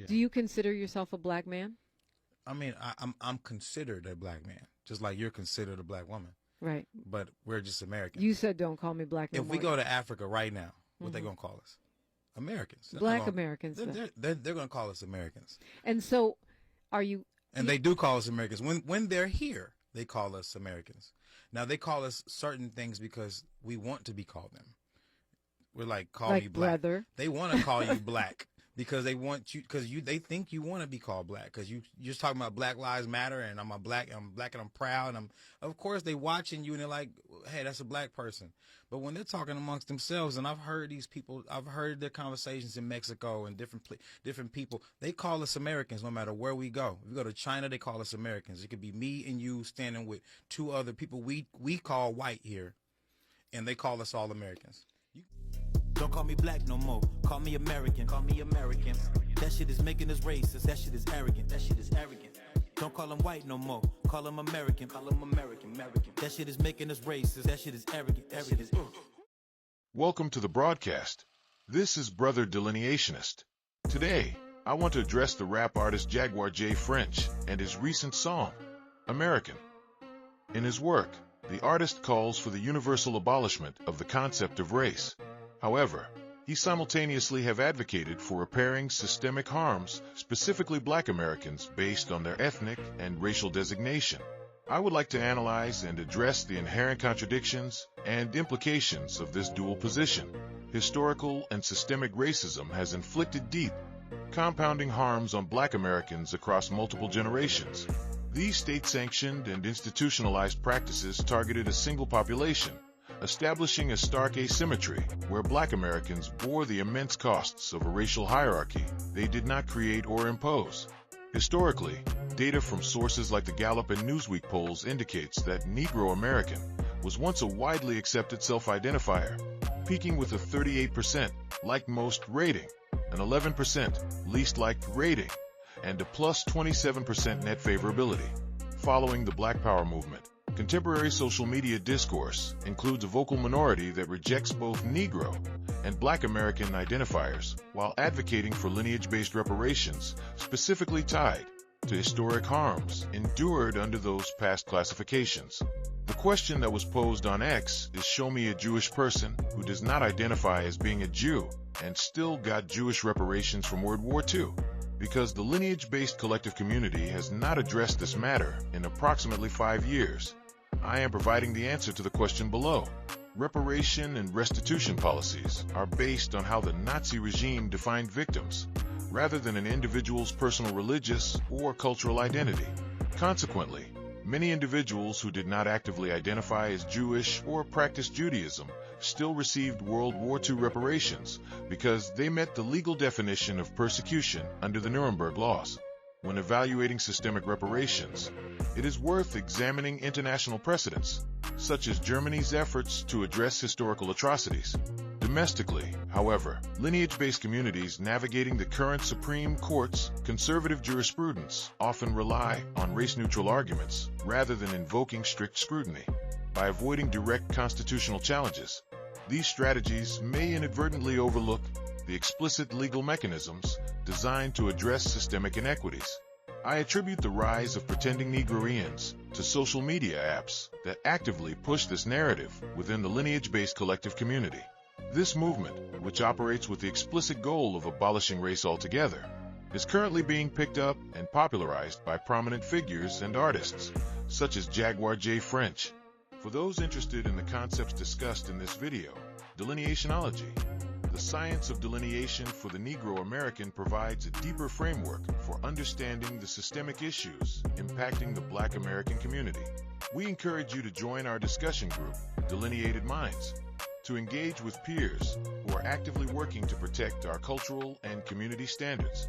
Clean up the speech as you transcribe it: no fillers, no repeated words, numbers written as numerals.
Yeah. Do you consider yourself a black man? I mean, I'm considered a black man, just like you're considered a black woman. Right. But we're just Americans. You said don't call me black no If we more. go to Africa right now, what they gonna call us? Americans. Black Americans. They're gonna call us Americans. And so, are you? And they do call us Americans. When they're here, they call us Americans. Now they call us certain things because we want to be called them. We're like, call me black. Brother. They want to call you black because they want you, they think you want to be called black because you're just talking about Black Lives Matter and I'm black and I'm proud and of course they watching you and they're like, hey, that's a black person. But when they're talking amongst themselves, and I've heard these people, I've heard their conversations in Mexico and different people, they call us Americans no matter where we go. If we go to China, they call us Americans. It could be me and you standing with two other people we call white here, and they call us all Americans. Don't call me black no more. Call me American. Call me American. That shit is making us racist. That shit is arrogant. That shit is arrogant. Don't call him white no more. Call him American. Call him American. American. That shit is making us racist. That shit is arrogant. Arrogant. Welcome to the broadcast. This is Brother Delineationist. Today, I want to address the rap artist Jaguar J. French and his recent song, American. In his work, the artist calls for the universal abolishment of the concept of race. However, he simultaneously have advocated for repairing systemic harms, specifically black Americans, based on their ethnic and racial designation. I would like to analyze and address the inherent contradictions and implications of this dual position. Historical and systemic racism has inflicted deep, compounding harms on black Americans across multiple generations. These state-sanctioned and institutionalized practices targeted a single population, establishing a stark asymmetry where black Americans bore the immense costs of a racial hierarchy they did not create or impose. Historically, data from sources like the Gallup and Newsweek polls indicates that Negro American was once a widely accepted self-identifier, peaking with a 38% liked most rating, an 11% least liked rating, and a plus 27% net favorability. Following the Black Power movement, contemporary social media discourse includes a vocal minority that rejects both Negro and Black American identifiers while advocating for lineage-based reparations specifically tied to historic harms endured under those past classifications. The question that was posed on X is, show me a Jewish person who does not identify as being a Jew and still got Jewish reparations from World War II. Because the lineage-based collective community has not addressed this matter in approximately 5 years, I am providing the answer to the question below. Reparation and restitution policies are based on how the Nazi regime defined victims, rather than an individual's personal religious or cultural identity. Consequently, many individuals who did not actively identify as Jewish or practice Judaism still received World War II reparations because they met the legal definition of persecution under the Nuremberg laws. When evaluating systemic reparations, it is worth examining international precedents, such as Germany's efforts to address historical atrocities. Domestically, however, lineage-based communities navigating the current Supreme Court's conservative jurisprudence often rely on race-neutral arguments rather than invoking strict scrutiny. By avoiding direct constitutional challenges, these strategies may inadvertently overlook the explicit legal mechanisms designed to address systemic inequities. I attribute the rise of pretending Negroians to social media apps that actively push this narrative within the lineage-based collective community. This movement, which operates with the explicit goal of abolishing race altogether, is currently being picked up and popularized by prominent figures and artists, such as Jaguar J. French. For those interested in the concepts discussed in this video, delineationology, the science of delineation for the Negro American, provides a deeper framework for understanding the systemic issues impacting the Black American community. We encourage you to join our discussion group, Delineated Minds, to engage with peers who are actively working to protect our cultural and community standards.